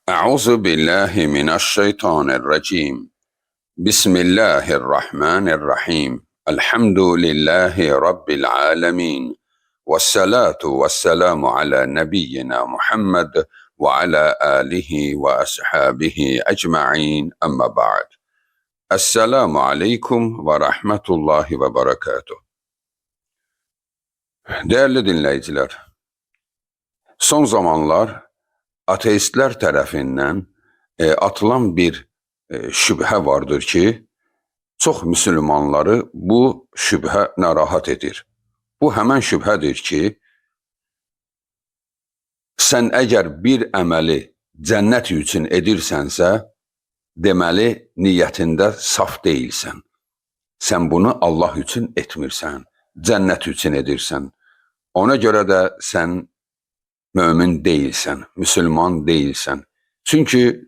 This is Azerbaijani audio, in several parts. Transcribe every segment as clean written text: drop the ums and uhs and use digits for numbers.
أعوذ بالله من الشيطان الرجيم. بسم الله الرحمن الرحيم. الحمد لله رب العالمين. والصلاة والسلام على نبينا محمد وعلى آله وأصحابه أجمعين. أما بعد. Esselamu Aleyküm ve Rahmetullahi ve Berekatuhu. Değerli dinleyiciler, son zamanlar ateistler tərəfindən atılan bir şübhə vardır ki, çox müsəlmanları bu şübhə narahat edir. Bu həmən şübhədir ki, sən əgər bir əməli cənnət üçün edirsənsə, deməli niyyətində saf deyilsən. Sən bunu Allah üçün etmirsən, cənnət üçün edirsən. Ona görə də sən mömin deyilsən, müsəlman deyilsən. Çünki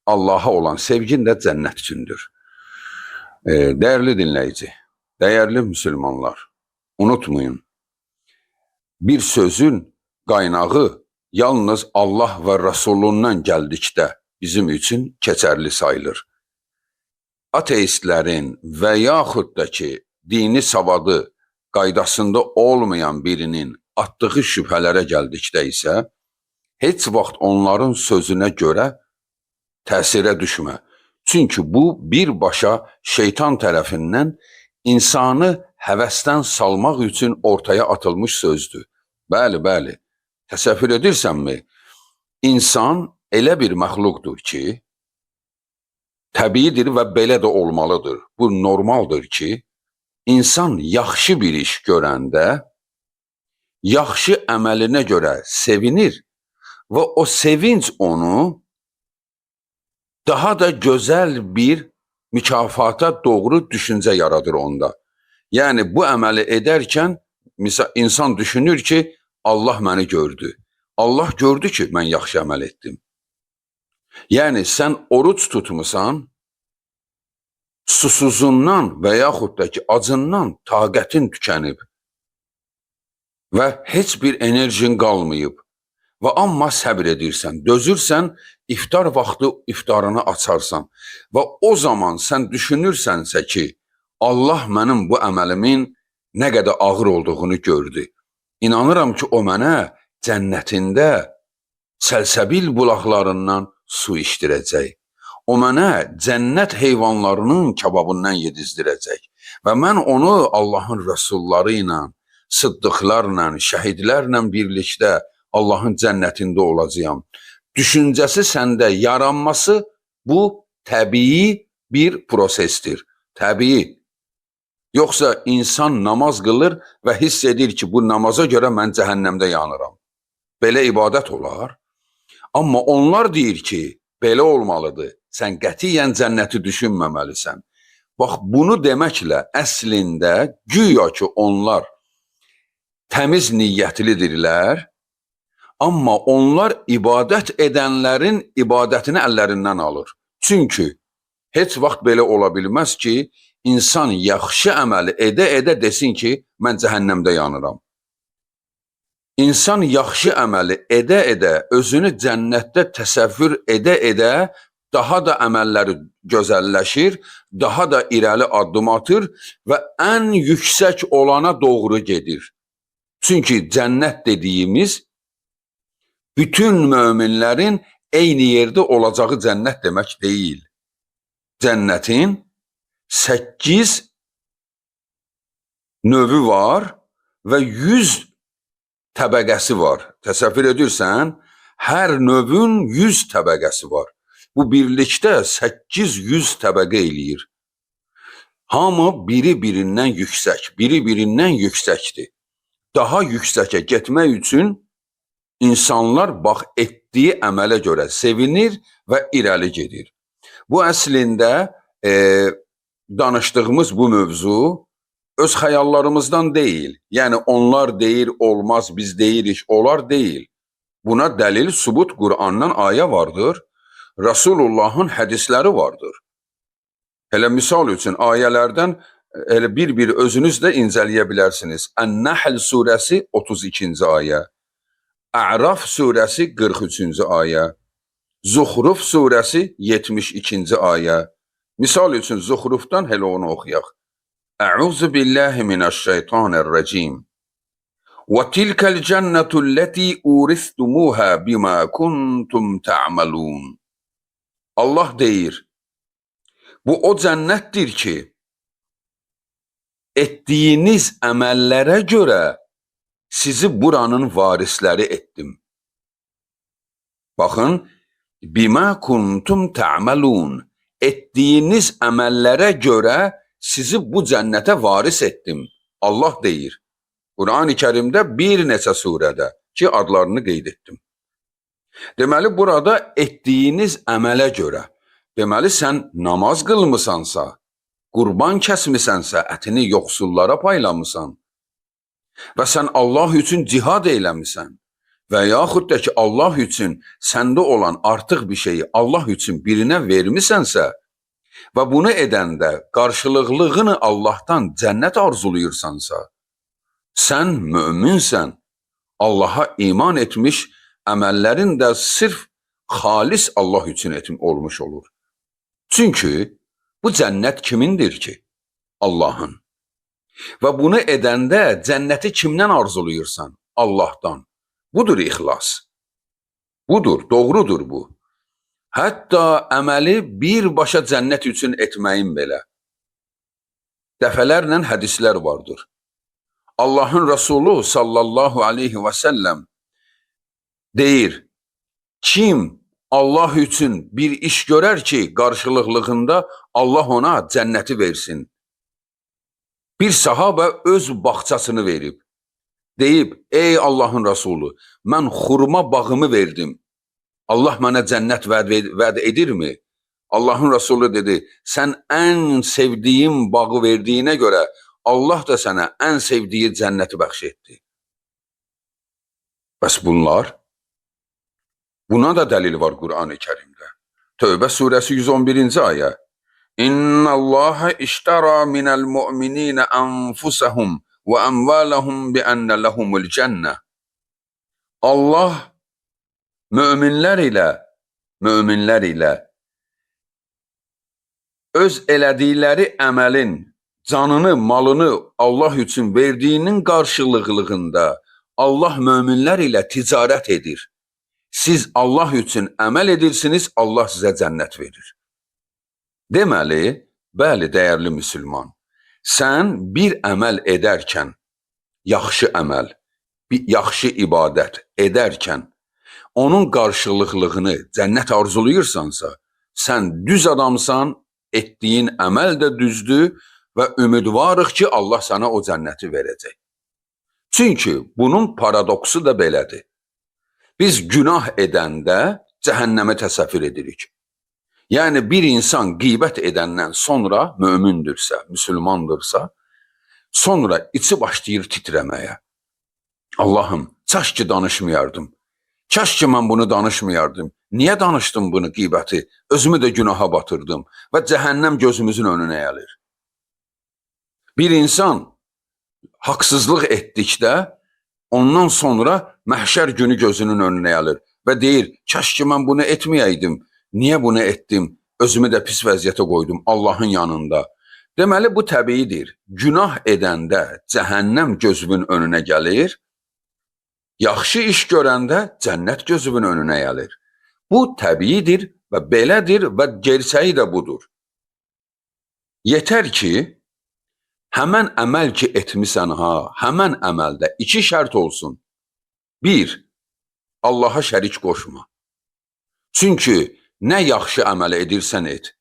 Allah'a olan sevgin də cənnət üçündür. Değerli dinleyici, değerli Müslümanlar, unutmayın, bir sözün kaynağı yalnız Allah ve Resulündən gəldikdə bizim için keçərli sayılır. Ateistlerin ve yaxud da ki dini savadı qaydasında olmayan birinin attığı şübhələrə gəldikdə isə heç vaxt onların sözünə görə təsirə düşmə. Çünki bu birbaşa şeytan tərəfindən insanı həvəsdən salmaq üçün ortaya atılmış sözdür. Bəli, bəli. Təsəvvür edirsənmi? İnsan elə bir məxluqdur ki, təbiidir və belə də olmalıdır. Bu normaldır ki, insan yaxşı bir iş görəndə, yaxşı əməlinə görə sevinir və o sevinç onu daha da güzel bir mükafata doğru düşünce yaradır onda. Yani bu əməli ederken insan düşünür ki Allah beni gördü. Allah gördü ki ben yaxşı əməl ettim. Yani sen oruç tutmusan, susuzundan ve yaxud da ki acından taqətin tükənib və heç bir enerjin qalmayıb və amma səbr edirsən, dözürsən, iftar vaxtı iftarını açarsan və o zaman sən düşünürsənsə ki, Allah mənim bu əməlimin nə qədər ağır olduğunu gördü. İnanıram ki, o mənə cənnətində səlsəbil bulaqlarından su içdirəcək. O mənə cənnət heyvanlarının kababından yedizdirəcək və mən onu Allahın rəsulları ilə, sıddıqlarla, şəhidlərlə birlikdə Allahın cənnətində olacağım. Düşüncəsi səndə yaranması bu təbii bir prosesdir. Təbii. Yoxsa insan namaz qılır və hiss edir ki, bu namaza görə mən cəhənnəmdə yanıram. Belə ibadət olar. Amma onlar deyir ki, belə olmalıdır. Sən qətiyyən cənnəti düşünməməlisən. Bax, bunu deməklə əslində güya ki, onlar təmiz niyyətlidirlər. Amma onlar ibadət edənlərin ibadətini əllərindən alır. Çünki heç vaxt belə ola bilməz ki, insan yaxşı əməli edə desin ki, mən cəhənnəmdə yanıram. İnsan yaxşı əməli edə özünü cənnətdə təsəvvür edə daha da əməlləri gözəlləşir, daha da irəli addım atır və ən yüksək olana doğru gedir. Çünki cənnət dediyimiz bütün möminlərin eyni yerdə olacağı cənnət demək deyil. Cənnətin 8 növü var və 100 təbəqəsi var. Təsəvvür edirsən, hər növün 100 təbəqəsi var. Bu birlikdə 800 təbəqə eləyir. Hamı biri-birindən yüksək, biri-birindən yüksəkdir. Daha yüksəkə getmək üçün İnsanlar bax etdiyi əmələ görə sevinir və irəli gedir. Bu əslində danışdığımız bu mövzu öz xəyallarımızdan deyil. Yəni onlar deyir olmaz, biz deyirik olar deyil. Buna dəlil, sübut Qur'andan ayə vardır. Rasulullahın hədisləri vardır. Elə misal üçün ayələrdən elə bir özünüz də incələyə bilərsiniz. Ən-Nəhl surəsi 32-ci ayə. A'raf surəsi 43-cü ayə, Zuhruf surəsi 72-ci ayə. Misal üçün Zuhrufdan hələ onu oxuyaq. Əuzu billahi minəşşeytanirracim. وَتِلْكَ الْجَنَّةُ الَّتِي أُورِثْتُمُوهَا بِمَا كُنْتُمْ تَعْمَلُونَ. Allah deyir, bu o cənnətdir ki, etdiyiniz əməllərə görə sizi buranın varisləri etdim. Baxın, bimə kuntum ta'malun. Etdiyiniz əməllərə görə sizi bu cənnətə varis etdim. Allah deyir. Quran-ı Kərimdə bir neçə surədə ki, adlarını qeyd etdim. Deməli, burada etdiyiniz əmələ görə, deməli, sən namaz qılmısansa, qurban kəsmisənsə, ətini yoxsullara paylamısan və sən Allah üçün cihad eyləmisən və yaxud da ki, Allah üçün səndə olan artıq bir şeyi Allah üçün birinə vermisənsə və bunu edəndə qarşılıqlığını Allahdan cənnət arzuluyursansa, sən möminsən, Allaha iman etmiş, əməllərin də sırf xalis Allah üçün olmuş olur. Çünki bu cənnət kimindir ki? Allahın. Və bunu edəndə cənnəti kimdən arzuluyursan? Allahdan. Budur ixlas. Budur, doğrudur bu. Hətta əməli birbaşa cənnət üçün etməyin belə. Dəfələrlə hədislər vardır. Allahın Resulü sallallahu aleyhi və səlləm deyir, kim Allah üçün bir iş görər ki, qarşılıqlığında Allah ona cənnəti versin. Bir sahaba öz bağçasını verib. Deyib, ey Allahın Resulü, mən xurma bağımı verdim. Allah mənə cənnət vəd edirmi? Allahın Resulü dedi, sən ən sevdiyin bağı verdiyinə görə Allah da sənə ən sevdiyi cənnəti bəxş etdi. Bəs bunlar? Buna da dəlil var Quran-ı Kərimdə. Tövbə surəsi 111-ci ayə. İnna Allaha iştara minəl mu'minina anfusahum və amvalahum bi enne lahumul cennə. Allah möminlər ilə öz elədikləri əməlin canını, malını Allah üçün verdiyinin qarşılığında Allah möminlər ilə ticarət edir. Siz Allah üçün əməl edirsiniz, Allah sizə cənnət verir. Deməli, bəli, dəyərli müsəlman, sən bir əməl edərkən, yaxşı əməl, yaxşı ibadət edərkən, onun qarşılıqlığını cənnət arzuluyursansa, sən düz adamsan, etdiyin əməl də düzdür və ümidvarıq ki, Allah sana o cənnəti verəcək. Çünki bunun paradoksu da belədir. Biz günah edəndə cəhənnəmə təsəvvür edirik. Yəni, bir insan qeybət edəndən sonra mömündürsə, müsəlmandırsa, sonra içi başlayır titrəməyə. Allahım, kaş ki danışmayardım. Kaş ki mən bunu danışmayardım. Niyə danışdım bunu qeybəti? Özümü də günaha batırdım və cəhənnəm gözümüzün önünə gəlir. Bir insan haqsızlıq etdikdə, ondan sonra məhşər günü gözünün önünə gəlir və deyir, kaş ki mən bunu etməyəydim. Niyə bunu etdim? Özümü də pis vəziyyətə qoydum Allahın yanında. Deməli, bu təbiidir. Günah edəndə cəhənnəm gözümün önünə gəlir, yaxşı iş görəndə cənnət gözümün önünə gəlir. Bu təbiidir və belədir və gerçəyi də budur. Yetər ki, həmən əməl ki etmisən həmən əməldə iki şərt olsun. Bir, Allaha şərik qoşma. Çünki nə yaxşı əməl edirsən et.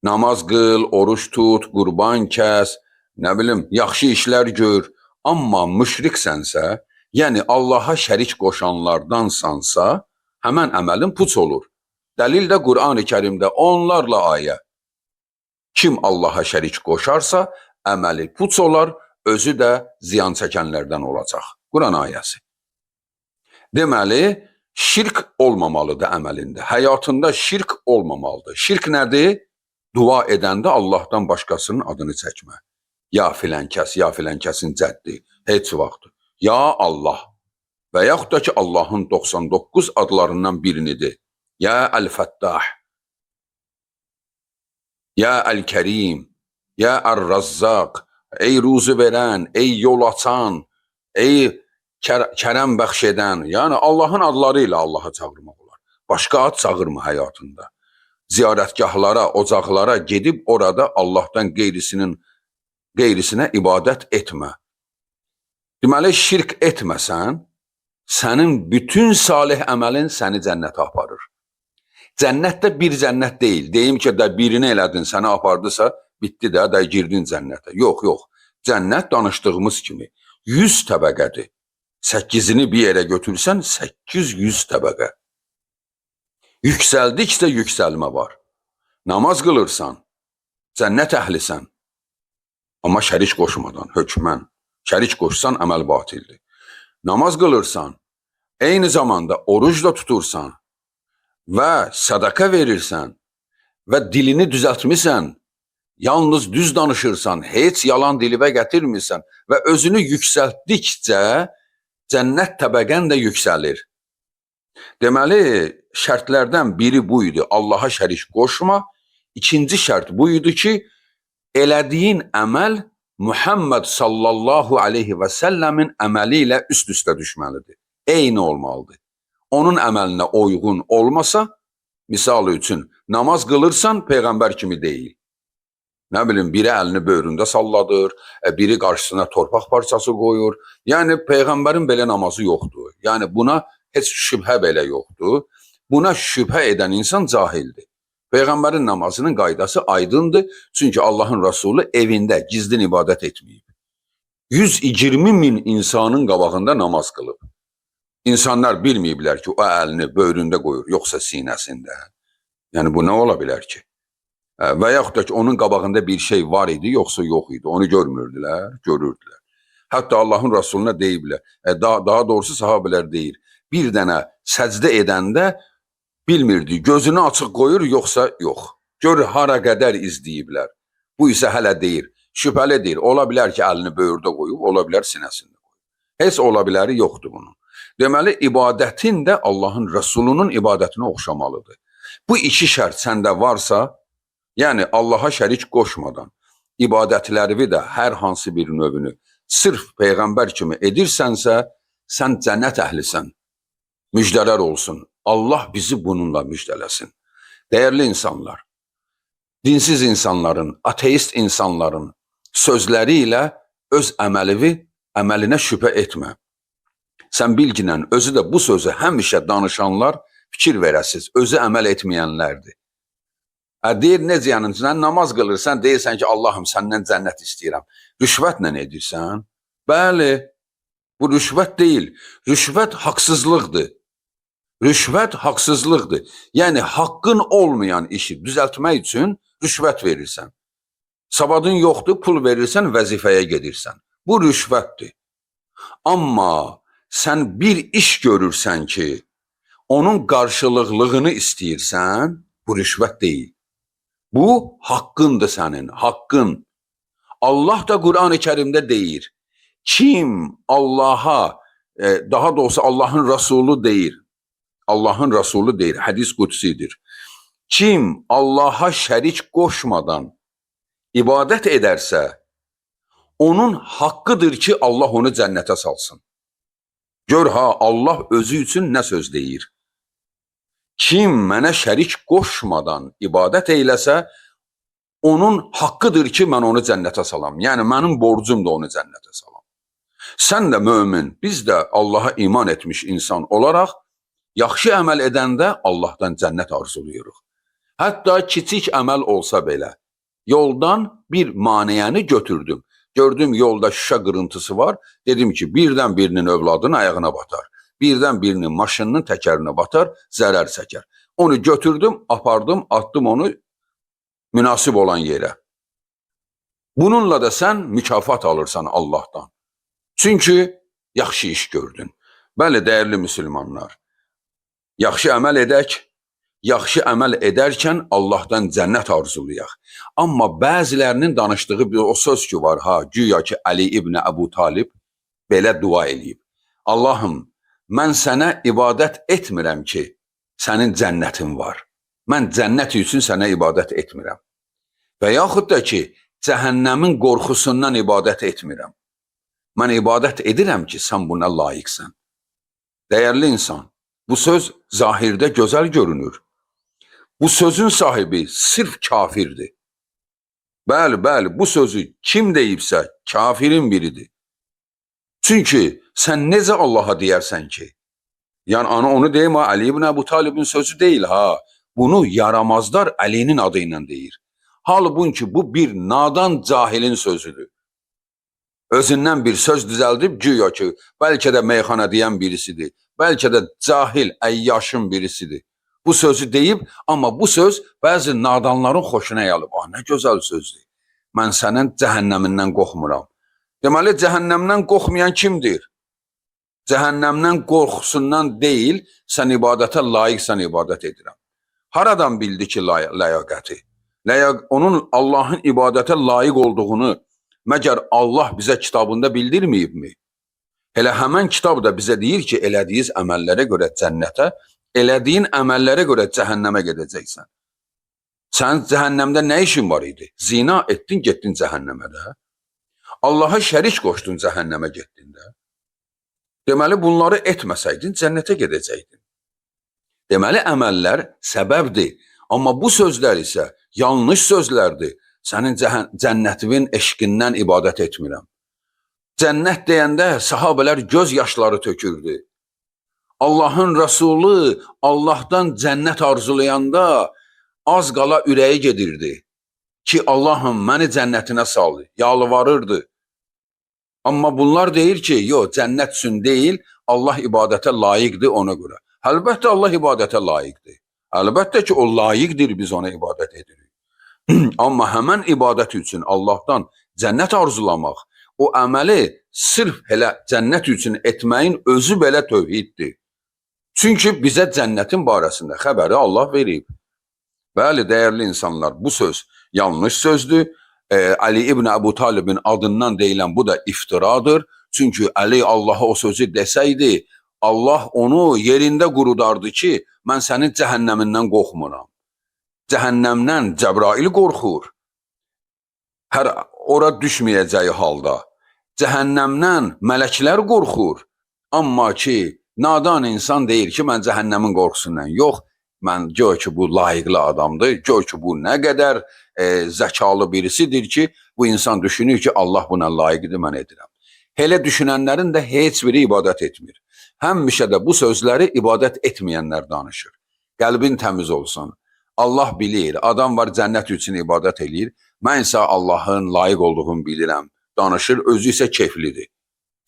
Namaz qıl, oruç tut, qurban kəs, nə bilim, yaxşı işlər gör. Amma müşriksənsə, yəni Allaha şərik qoşanlardansansa, həmən əməlin puç olur. Dəlil də Quran-ı Kərimdə onlarla ayə. Kim Allaha şərik qoşarsa, əməli puç olar, özü də ziyan çəkənlərdən olacaq. Quran ayəsi. Deməli, şirk olmamalıdır əməlində. Həyatında şirk olmamalıdır. Şirk nədir? Dua edəndə Allahdan başqasının adını çəkmə. Ya filan kəsin cəddi. Heç vaxt. Ya Allah. Və yaxud da ki, Allahın 99 adlarından birinidir. Ya El-Fettah, Ya El-Kerim, Ya Er-Razzaq, ey ruzu verən, ey yol açan, ey kərəm bəxş edən. Yəni Allahın adları ilə Allaha çağırmaq olar. Başqa ad çağırma həyatında. Ziyarətgahlara, ocaqlara gedib orada Allahdan qeyrisinə ibadət etmə. Deməli, şirk etməsən, sənin bütün salih əməlin səni cənnətə aparır. Cənnətdə bir cənnət deyil. Deyim ki, də birini elədin, səni apardısa, bitdi də girdin cənnətə. Yox, yox. Cənnət danışdığımız kimi 100 təbəqədir. 8-ini bir yerə götürsən, 800 təbəqə. Yüksəldikcə yüksəlmə var. Namaz qılırsan, cənnət əhlisən. Amma şərik qoşmadan, hökmən. Şərik qoşsan, əməl batildir. Namaz qılırsan, eyni zamanda oruc da tutursan və sədaqə verirsən və dilini düzəltmirsən, yalnız düz danışırsan, heç yalan dilivə gətirmirsən və özünü yüksəltdikcə cənnət təbəqən də yüksəlir. Deməli, şərtlərdən biri bu idi, Allaha şərik qoşma. İkinci şərt bu idi ki, elədiyin əməl Muhammed sallallahu aleyhi və səlləmin əməli ilə üst-üstə düşməlidir. Eyni olmalıdır. Onun əməlinə uyğun olmasa, misal üçün, namaz qılırsan, Peyğəmbər kimi deyil. Nə bilim, biri əlini böyründə salladır, biri qarşısına torpaq parçası qoyur. Yəni, Peyğəmbərin belə namazı yoxdur. Yəni, buna heç şübhə belə yoxdur. Buna şübhə edən insan cahildir. Peyğəmbərin namazının qaydası aydındır. Çünki Allahın Rasulü evində gizlin ibadət etməyib. 120 min insanın qabağında namaz qılıb. İnsanlar bilməyiblər ki, o əlini böyründə qoyur, yoxsa sinəsində. Yəni, bu nə ola bilər ki? Və yaxud da ki, onun qabağında bir şey var idi, yoxsa yox idi. Onu görmürdülər, görürdülər. Hətta Allahın Rasuluna deyiblər, daha doğrusu sahabələr deyir, bir dənə səcdə edəndə bilmirdi, gözünü açıq qoyur, yoxsa yox. Gör, hara qədər izləyiblər. Bu isə hələ deyir, şübhəlidir. Ola bilər ki, əlini böyürdə qoyub, ola bilər sinəsində qoyub. Heç ola biləri yoxdur bunun. Deməli, ibadətin də Allahın Rasulunun ibadətinə oxşamalıdır. Bu iki şərt səndə varsa, yəni Allaha şərik qoşmadan, ibadətləri də hər hansı bir növünü sırf Peyğəmbər kimi edirsənsə, sən cənnət əhlisən. Müjdələr olsun. Allah bizi bununla müjdələsin. Dəyərli insanlar, dinsiz insanların, ateist insanların sözləri ilə öz əməlinə şübhə etmə. Sən bilginən, özü də bu sözü həmişə danışanlar fikir verəsiz, özü əməl etməyənlərdir. Deyir, necə yəni, sən namaz qılırsan, deyirsən ki, Allahım, səndən cənnət istəyirəm. Rüşvətlə edirsən? Bəli, bu rüşvət deyil. Rüşvət haqsızlıqdır. Rüşvət haqsızlıqdır. Yəni, haqqın olmayan işi düzəltmək üçün rüşvət verirsən. Savadın yoxdur, pul verirsən, vəzifəyə gedirsən. Bu rüşvətdir. Amma sən bir iş görürsən ki, onun qarşılıqlığını istəyirsən, bu rüşvət deyil. Bu haqqındır sənin, haqqın. Allah da Quran-ı Kərimdə deyir, kim Allaha, daha doğrusu Allahın Rasulü deyir, Allahın Rasulü deyir, hədis qudsidir. Kim Allaha şərik qoşmadan ibadət edərsə, onun haqqıdır ki, Allah onu cənnətə salsın. Gör ha, Allah özü üçün nə söz deyir? Kim mənə şərik qoşmadan ibadət eyləsə, onun haqqıdır ki, mən onu cənnətə salam. Yəni, mənim borcum da onu cənnətə salam. Sən də mömin, biz də Allaha iman etmiş insan olaraq, yaxşı əməl edəndə Allahdan cənnət arzuluyuruq. Hətta kiçik əməl olsa belə, yoldan bir maniyəni götürdüm. Gördüm, yolda şüşə qırıntısı var. Dedim ki, birdən birinin övladının ayağına batar. Birdən birinin maşınının təkərinə batar, zərər çəkər. Onu götürdüm, apardım, attım onu münasib olan yerə. Bununla da sən mükafat alırsan Allahdan. Çünki yaxşı iş gördün. Bəli, dəyərli müsəlmanlar, yaxşı əməl edək, yaxşı əməl edərkən Allahdan cənnət arzulayaq. Amma bəzilərinin danışdığı bir o söz ki var, güya ki Ali ibn Əbu Talib belə dua eləyib. Allahım, mən sənə ibadət etmirəm ki, sənin cənnətin var. Mən cənnət üçün sənə ibadət etmirəm. Və yaxud da ki, cəhənnəmin qorxusundan ibadət etmirəm. Mən ibadət edirəm ki, sən buna layiqsən. Dəyərli insan, bu söz zahirdə gözəl görünür. Bu sözün sahibi sırf kafirdir. Bəli, bu sözü kim deyibsə kafirin biridir. Çünki sən necə Allaha deyərsən ki? Yəni onu deyim ha, Ali ibn Əbu Talibin sözü deyil ha. Bunu yaramazlar Əlinin adı ilə deyir. Halbuki bu bir nadan cahilin sözüdür. Özündən bir söz düzəldib güya ki, bəlkə də meyxana deyən birisidir. Bəlkə də cahil, əyyaşın birisidir. Bu sözü deyib, amma bu söz bəzi nadanların xoşuna gəlib. Nə gözəl sözdür. Mən sənin cəhənnəmindən qorxmuram. Deməli, cəhənnəmdən qorxmayan kimdir? Cəhənnəmdən qorxusundan deyil, sən ibadətə layiqsən, ibadət edirəm. Haradan bildi ki, ləyaqəti? Onun Allahın ibadətə layiq olduğunu məgər Allah bizə kitabında bildirməyibmi? Elə həmən kitab da bizə deyir ki, elədiyiz əməllərə görə cənnətə, elədiyin əməllərə görə cəhənnəmə gedəcəksən. Sən cəhənnəmdə nə işin var idi? Zina etdin, getdin cəhənnəmə də. Allaha şərik qoşdun, cəhənnəmə getdin də. Deməli, bunları etməsəydin, cənnətə gedəcəkdin. Deməli, əməllər səbəbdir. Amma bu sözlər isə yanlış sözlərdir. Sənin cənnətin eşqindən ibadət etmirəm. Cənnət deyəndə sahabələr göz yaşları tökürdü. Allahın Rəsulü Allahdan cənnət arzulayanda az qala ürəyi gedirdi ki, Allahım məni cənnətinə sal, yalvarırdı. Amma bunlar deyir ki, yox, cənnət üçün deyil, Allah ibadətə layiqdir ona görə. Əlbəttə Allah ibadətə layiqdir. Əlbəttə ki, o layiqdir, biz ona ibadət edirik. Amma həmən ibadət üçün Allahdan cənnət arzulamaq, o əməli sırf elə cənnət üçün etməyin özü belə tövhiddir. Çünki bizə cənnətin barəsində xəbəri Allah verib. Bəli, dəyərli insanlar, bu söz yanlış sözdür. Ali ibn Əbu Talibin adından deyilən bu da iftiradır. Çünki Ali Allaha o sözü desəydi, Allah onu yerində qurudardı ki, mən sənin cəhənnəmindən qorxmuram. Cəhənnəmdən Cəbrail qorxur. Ora düşməyəcəyi halda. Cəhənnəmdən mələklər qorxur. Amma ki, nadan insan deyir ki, mən cəhənnəmin qorxusundan yox, mən gör ki, bu layiqli adamdır, gör ki, bu nə qədər zəkalı birisidir ki, bu insan düşünür ki, Allah buna layiqdir, mən edirəm. Elə düşünənlərin də heç biri ibadət etmir. Həmişə də bu sözləri ibadət etməyənlər danışır. Qəlbin təmiz olsun. Allah bilir, adam var cənnət üçün ibadət eləyir, mən isə Allahın layiq olduğunu bilirəm, danışır, özü isə keyflidir.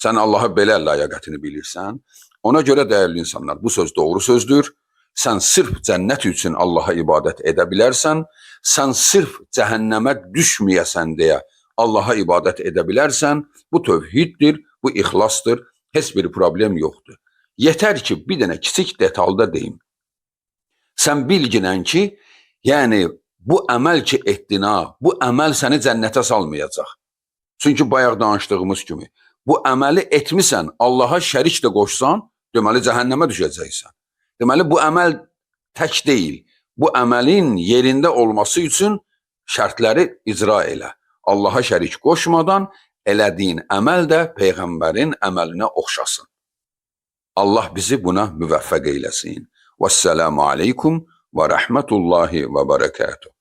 Sən Allaha belə layiqətini bilirsən. Ona görə dəyərli insanlar, bu söz doğru sözdür. Sən sırf cənnət üçün Allaha ibadət edə bilərsən, sən sırf cəhənnəmə düşməyəsən deyə Allaha ibadət edə bilərsən, bu tövhiddir, bu ixlasdır, heç bir problem yoxdur. Yetər ki, bir dənə kiçik detalda deyim. Sən bilginən ki, yəni bu əməl ki etdin ha, bu əməl səni cənnətə salmayacaq. Çünki bayaq danışdığımız kimi, bu əməli etmisən, Allaha şərik də qoşsan, deməli cəhənnəmə düşəcəksən. Deməli, bu əməl tək deyil. Bu əməlin yerində olması üçün şərtləri icra elə. Allaha şərik qoşmadan elədiyin əməl də Peyğəmbərin əməlinə oxşasın. Allah bizi buna müvəffəq eyləsin. Vəssalamu aleykum və rəhmətullahi və bərəkatuhu.